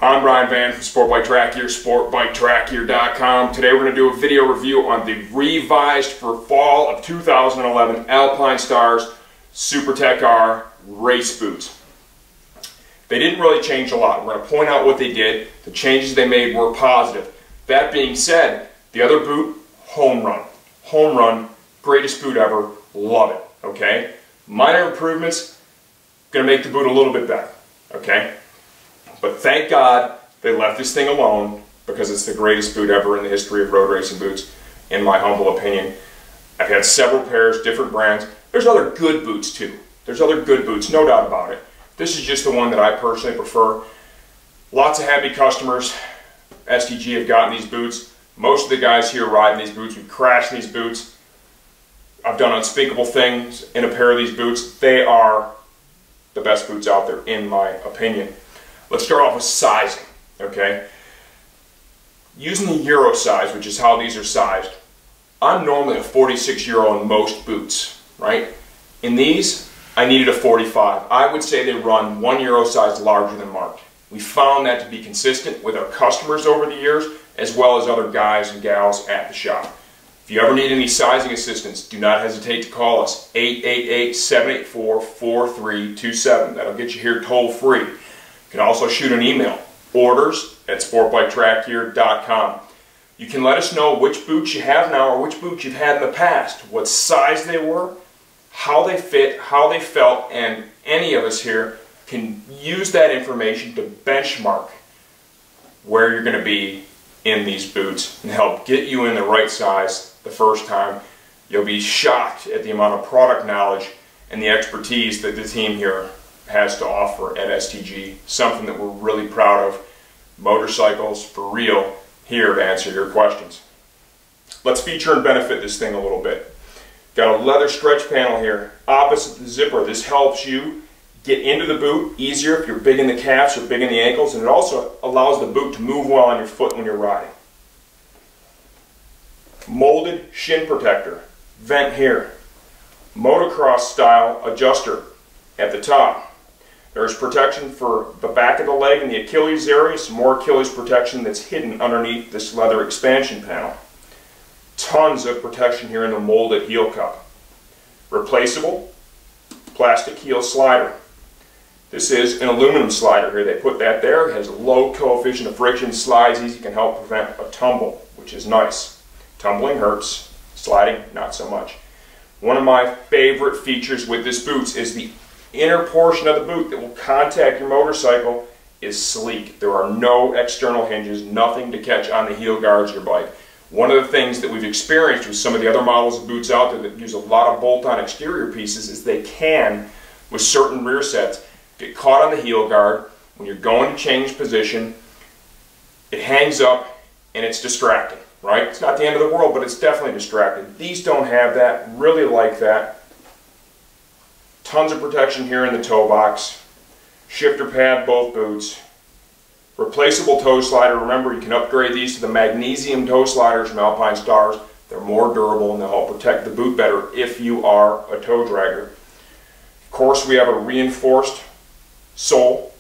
I'm Brian Van from Sport Bike Track Gear, sportbiketrackgear.com. Today we're going to do a video review on the revised for fall of 2011 Alpinestars Superterch R race boots. They didn't really change a lot. We're going to point out what they did. The changes they made were positive. That being said, the other boot, home run. Home run, greatest boot ever, love it, okay? Minor improvements, going to make the boot a little bit better, okay? But thank God they left this thing alone because it's the greatest boot ever in the history of road racing boots, in my humble opinion. I've had several pairs, different brands. There's other good boots too. There's other good boots, no doubt about it. This is just the one that I personally prefer. Lots of happy customers. STG have gotten these boots. Most of the guys here riding these boots. We've crashed these boots. I've done unspeakable things in a pair of these boots. They are the best boots out there, in my opinion. Let's start off with sizing, okay? Using the Euro size, which is how these are sized, I'm normally a 46 Euro in most boots, right? In these, I needed a 45. I would say they run 1 Euro size larger than marked. We found that to be consistent with our customers over the years, as well as other guys and gals at the shop. If you ever need any sizing assistance, do not hesitate to call us, 888-784-4327. That'll get you here toll free. You can also shoot an email, orders@sportbiketrackgear.com. You can let us know which boots you have now or which boots you've had in the past, what size they were, how they fit, how they felt, and any of us here can use that information to benchmark where you're going to be in these boots and help get you in the right size the first time. You'll be shocked at the amount of product knowledge and the expertise that the team here has to offer at STG, something that we're really proud of. Motorcycles for real, here to answer your questions. Let's feature and benefit this thing a little bit. Got a leather stretch panel here opposite the zipper. This helps you get into the boot easier if you're big in the calves or big in the ankles, and it also allows the boot to move well on your foot when you're riding. Molded shin protector, vent here. Motocross style adjuster at the top. There's protection for the back of the leg and the Achilles area, some more Achilles protection that's hidden underneath this leather expansion panel. Tons of protection here in the molded heel cup. Replaceable plastic heel slider. This is an aluminum slider here. They put that there. It has a low coefficient of friction, slides easy, can help prevent a tumble, which is nice. Tumbling hurts, sliding not so much. One of my favorite features with this boots is the inner portion of the boot that will contact your motorcycle is sleek. There are no external hinges, nothing to catch on the heel guards of your bike. One of the things that we've experienced with some of the other models of boots out there that use a lot of bolt-on exterior pieces is they can, with certain rear sets, get caught on the heel guard. When you're going to change position, it hangs up and it's distracting, right? It's not the end of the world, but it's definitely distracting. These don't have that, really like that. Tons of protection here in the toe box. Shifter pad, both boots. Replaceable toe slider. Remember, you can upgrade these to the magnesium toe sliders from Alpinestars. They're more durable and they'll help protect the boot better if you are a toe dragger. Of course, we have a reinforced sole.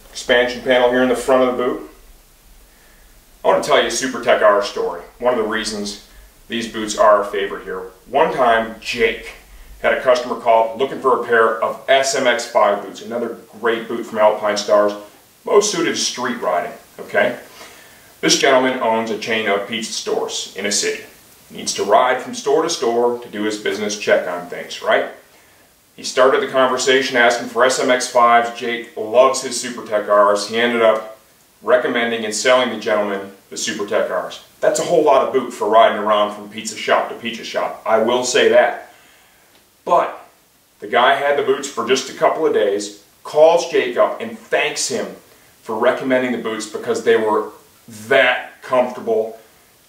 Expansion panel here in the front of the boot. I want to tell you a Superterch R story. One of the reasons these boots are our favorite here. One time, Jake had a customer call looking for a pair of SMX5 boots, another great boot from Alpinestars, most suited to street riding, okay? This gentleman owns a chain of pizza stores in a city. He needs to ride from store to store to do his business check on things, right? He started the conversation asking for SMX5s. Jake loves his Superterch Rs. He ended up recommending and selling the gentleman the Superterch Rs. That's a whole lot of boot for riding around from pizza shop to pizza shop. I will say that. But the guy had the boots for just a couple of days, calls Jake up and thanks him for recommending the boots because they were that comfortable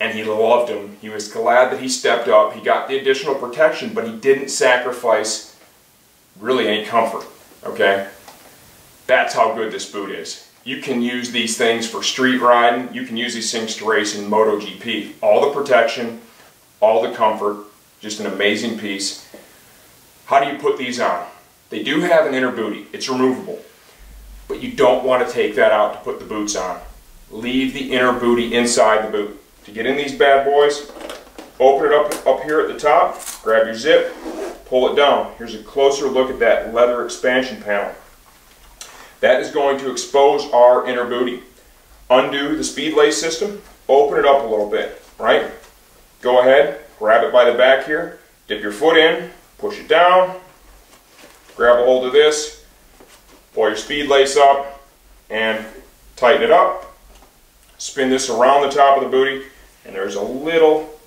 and he loved them. He was glad that he stepped up. He got the additional protection, but he didn't sacrifice really any comfort, okay? That's how good this boot is. You can use these things for street riding. You can use these things to race in MotoGP. All the protection, all the comfort, just an amazing piece. How do you put these on? They do have an inner bootie. It's removable. but you don't want to take that out to put the boots on. Leave the inner booty inside the boot. To get in these bad boys, open it up here at the top, grab your zip, pull it down. Here's a closer look at that leather expansion panel. That is going to expose our inner booty. Undo the speed lace system, open it up a little bit, right? Go ahead, grab it by the back here, dip your foot in, push it down, grab a hold of this, pull your speed lace up, and tighten it up. Spin this around the top of the booty, and there's a little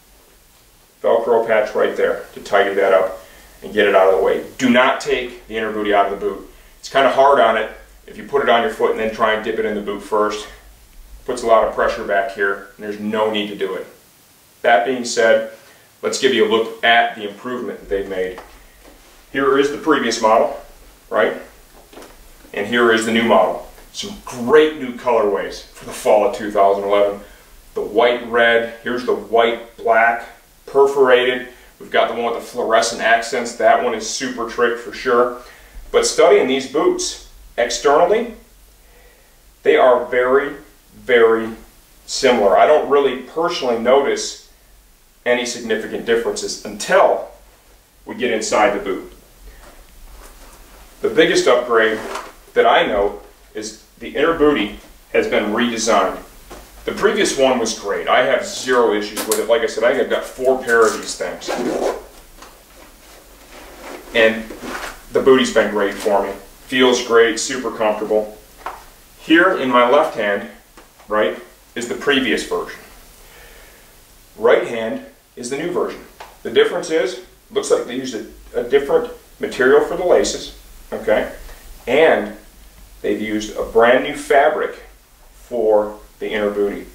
Velcro patch right there to tighten that up and get it out of the way. Do not take the inner booty out of the boot. It's kind of hard on it if you put it on your foot and then try and dip it in the boot first. Puts a lot of pressure back here, and there's no need to do it. That being said, let's give you a look at the improvement that they've made. Here is the previous model, right? And here is the new model. Some great new colorways for the fall of 2011. The white red, here's the white black, perforated. We've got the one with the fluorescent accents. That one is Superterch for sure. But studying these boots externally, they are very, very similar. I don't really personally notice any significant differences until we get inside the boot. The biggest upgrade that I note is the inner booty has been redesigned. The previous one was great. I have zero issues with it. Like I said, I've got 4 pair of these things. And the booty's been great for me. Feels great, super comfortable. Here in my left hand, right, is the previous version. Right hand is the new version. The difference is, looks like they used a different material for the laces, okay? And they've used a brand new fabric for the inner booty.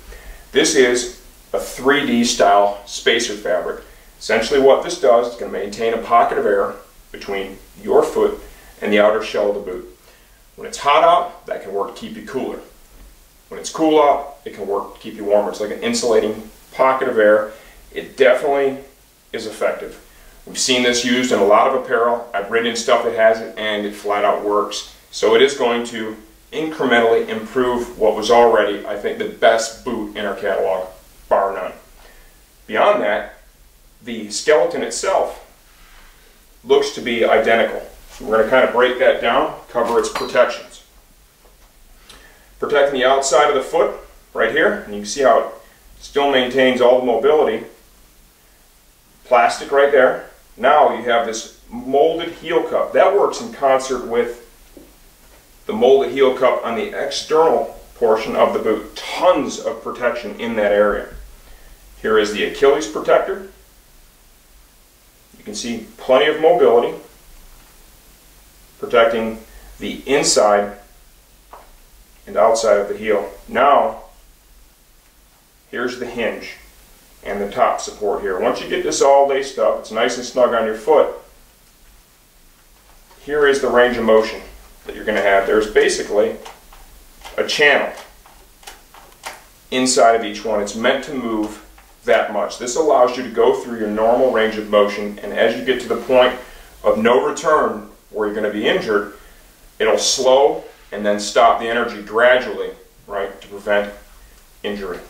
This is a 3D style spacer fabric. Essentially what this does, it's going to maintain a pocket of air between your foot and the outer shell of the boot. When it's hot out, that can work to keep you cooler. When it's cool out, it can work to keep you warmer. It's like an insulating pocket of air. It definitely is effective. We've seen this used in a lot of apparel. I've ridden in stuff that has it, and it flat out works. So it is going to incrementally improve what was already, I think, the best boot in our catalog, bar none. Beyond that, the skeleton itself looks to be identical. So we're going to kind of break that down, cover its protections. Protecting the outside of the foot, right here, and you can see how it still maintains all the mobility. Plastic right there. Now you have this molded heel cup. That works in concert with the molded heel cup on the external portion of the boot. Tons of protection in that area. Here is the Achilles protector. You can see plenty of mobility, protecting the inside and outside of the heel. Now, here's the hinge and the top support here. Once you get this all laced up, it's nice and snug on your foot. Here is the range of motion that you're going to have. There's basically a channel inside of each one. It's meant to move that much. This allows you to go through your normal range of motion, and as you get to the point of no return where you're going to be injured, it'll slow and then stop the energy gradually, right, to prevent injury.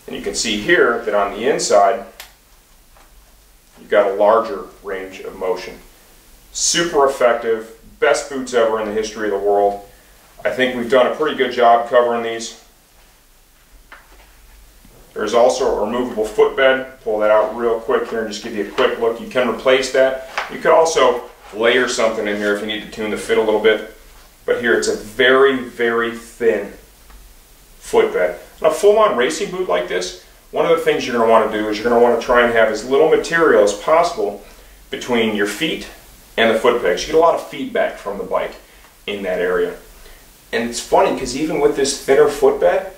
And you can see here that on the inside, you've got a larger range of motion. Super effective, best boots ever in the history of the world. I think we've done a pretty good job covering these. There's also a removable footbed. Pull that out real quick here and just give you a quick look. You can replace that. You could also layer something in here if you need to tune the fit a little bit. But here it's a very, very thin footbed. On a full-on racing boot like this, one of the things you're going to want to do is you're going to want to try and have as little material as possible between your feet and the foot pegs. You get a lot of feedback from the bike in that area. And it's funny because even with this thinner footbed,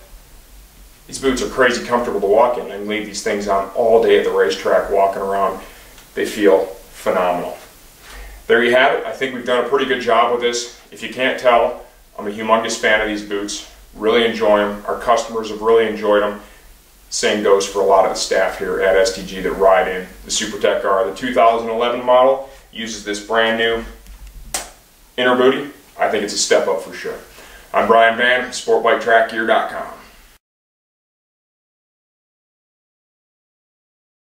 these boots are crazy comfortable to walk in. I can leave these things on all day at the racetrack walking around. They feel phenomenal. There you have it. I think we've done a pretty good job with this. If you can't tell, I'm a humongous fan of these boots. Really enjoy them. Our customers have really enjoyed them. Same goes for a lot of the staff here at STG that ride in the Superterch R. The 2011 model uses this brand new inner booty I think it's a step up for sure. I'm Brian Van, SportBikeTrackGear.com.